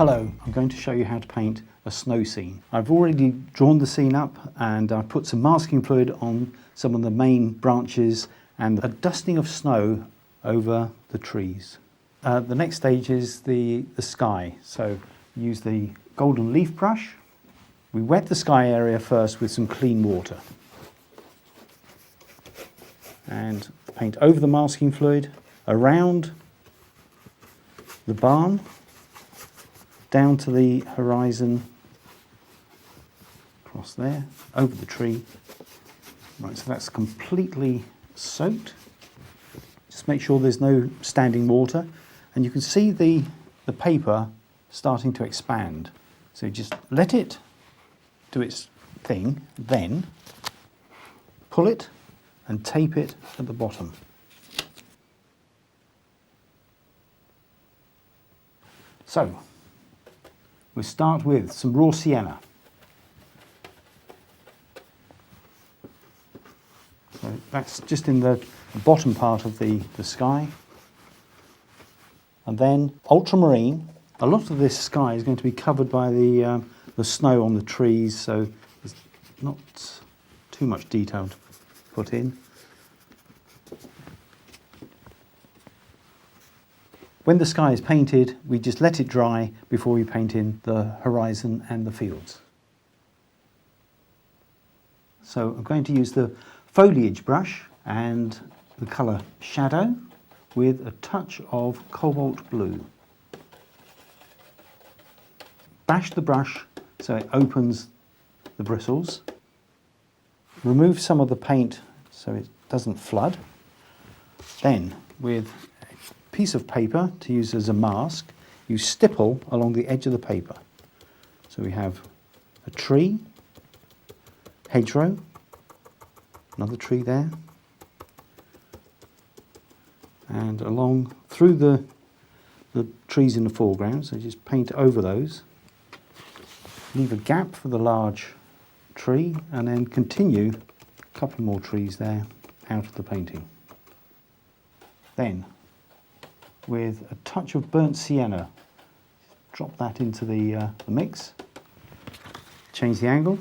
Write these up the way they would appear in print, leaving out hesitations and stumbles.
Hello, I'm going to show you how to paint a snow scene. I've already drawn the scene up and I've put some masking fluid on some of the main branches and a dusting of snow over the trees. The next stage is the sky. So use the golden leaf brush. We wet the sky area first with some clean water and paint over the masking fluid, around the barn, down to the horizon, across there, over the tree. Right, so that's completely soaked. Just make sure there's no standing water, and you can see the paper starting to expand. So just let it do its thing, then pull it and tape it at the bottom. So we start with some raw sienna. So that's just in the bottom part of the sky. And then ultramarine. A lot of this sky is going to be covered by the snow on the trees, so there's not too much detail to put in. When the sky is painted, we just let it dry before we paint in the horizon and the fields. So I'm going to use the foliage brush and the colour shadow with a touch of cobalt blue. Bash the brush so it opens the bristles. Remove some of the paint so it doesn't flood. Then with piece of paper to use as a mask, you stipple along the edge of the paper. So we have a tree, hedgerow, another tree there, and along through the trees in the foreground, so just paint over those. Leave a gap for the large tree and then continue a couple more trees there out of the painting. Then with a touch of burnt sienna, drop that into the mix, change the angle,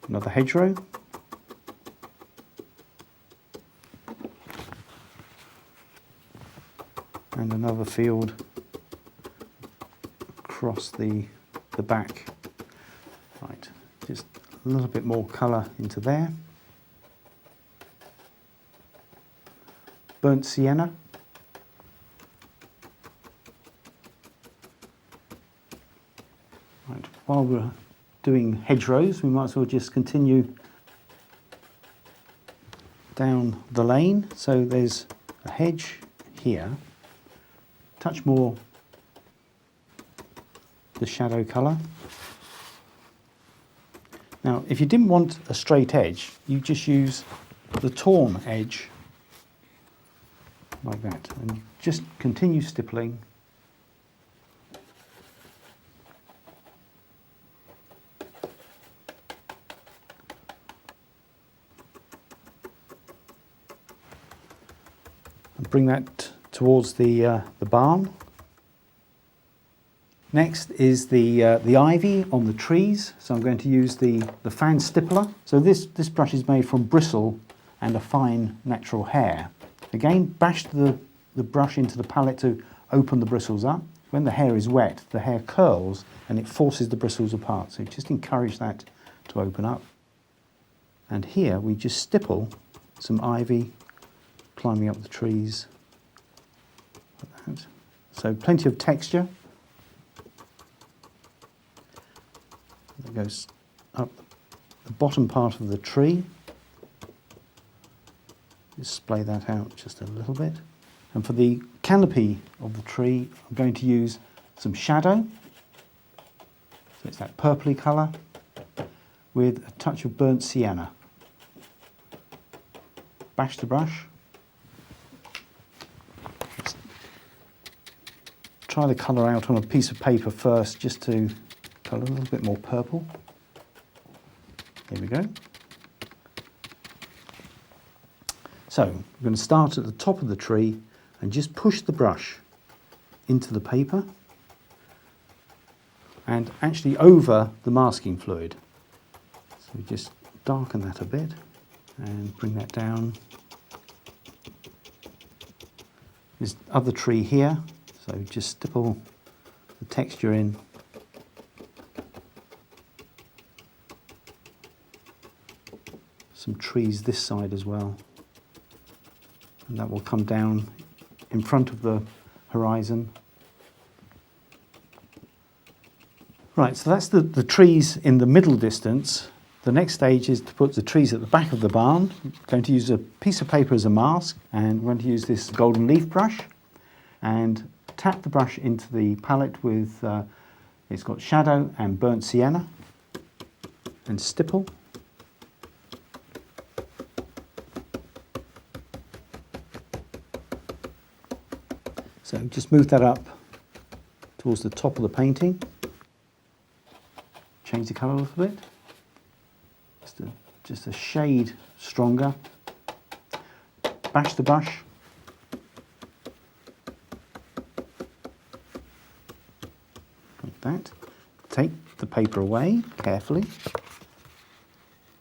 another hedgerow, and another field across the back. Right, just a little bit more colour into there. Burnt sienna. Right, while we're doing hedgerows, we might as well just continue down the lane. So there's a hedge here. Touch more the shadow colour. Now, if you didn't want a straight edge, you just use the torn edge like that, and you just continue stippling. And bring that towards the barn. Next is the ivy on the trees. So I'm going to use the fan stippler. So this brush is made from bristle and a fine natural hair. Again, bash the brush into the palette to open the bristles up. When the hair is wet, the hair curls and it forces the bristles apart. So just encourage that to open up. And here we just stipple some ivy climbing up the trees like that. So plenty of texture. It goes up the bottom part of the tree. Display that out just a little bit. And for the canopy of the tree, I'm going to use some shadow. So it's that purpley colour with a touch of burnt sienna. Bash the brush. Let's try the colour out on a piece of paper first, just to colour a little bit more purple. There we go. So we're going to start at the top of the tree and just push the brush into the paper and actually over the masking fluid. So we just darken that a bit and bring that down. This other tree here, so just stipple the texture in. Some trees this side as well, and that will come down in front of the horizon. Right, so that's the trees in the middle distance. The next stage is to put the trees at the back of the barn. I'm going to use a piece of paper as a mask, and we're going to use this golden leaf brush and tap the brush into the palette with, it's got shadow and burnt sienna, and stipple. So just move that up towards the top of the painting. Change the colour a little bit. Just a shade stronger. Bash the brush. Like that. Take the paper away carefully.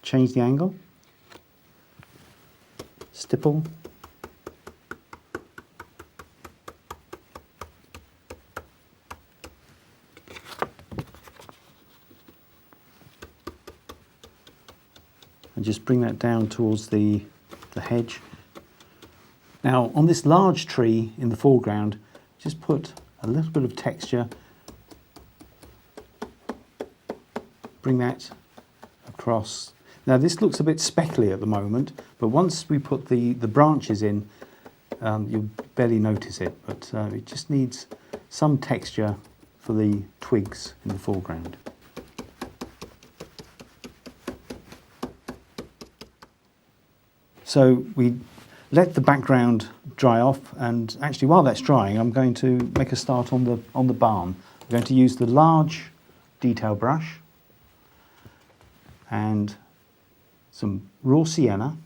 Change the angle. Stipple. And just bring that down towards the hedge. Now on this large tree in the foreground, just put a little bit of texture. Bring that across. Now this looks a bit speckly at the moment, but once we put the branches in, you'll barely notice it, but it just needs some texture for the twigs in the foreground. So we let the background dry off, and actually while that's drying I'm going to make a start on the barn. I'm going to use the large detail brush and some raw sienna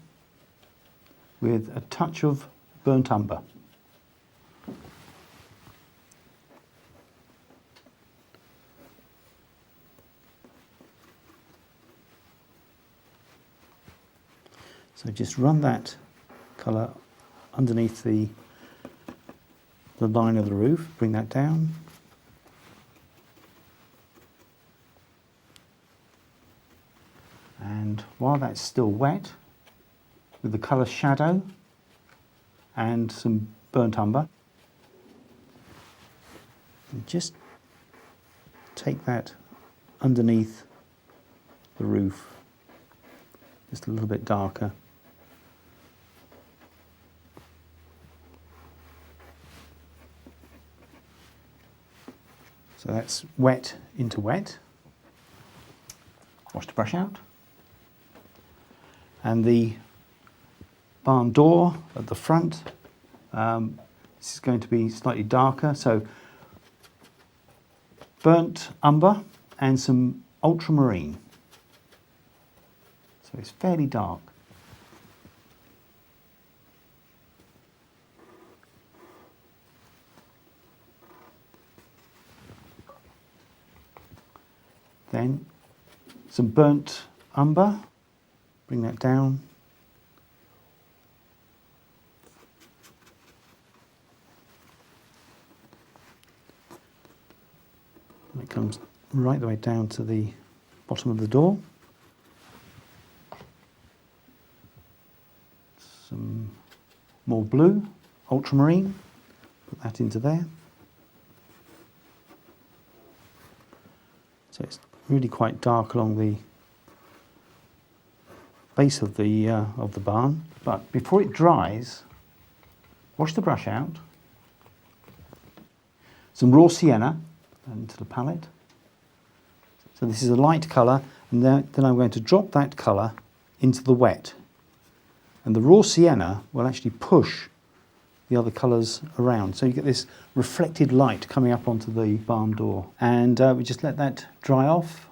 with a touch of burnt umber. So just run that colour underneath the line of the roof, bring that down. And while that's still wet, with the colour shadow and some burnt umber, and just take that underneath the roof, just a little bit darker. So that's wet into wet. Wash the brush out. And the barn door at the front, this is going to be slightly darker, so burnt umber and some ultramarine. So it's fairly dark. Then some burnt umber, bring that down. And it comes right the way down to the bottom of the door. Some more blue, ultramarine, put that into there. So it's really quite dark along the base of the barn. But before it dries, wash the brush out. Some raw sienna into the palette. So this is a light colour, and then I'm going to drop that colour into the wet. And the raw sienna will actually push the other colours around. So you get this reflected light coming up onto the barn door. And we just let that dry off.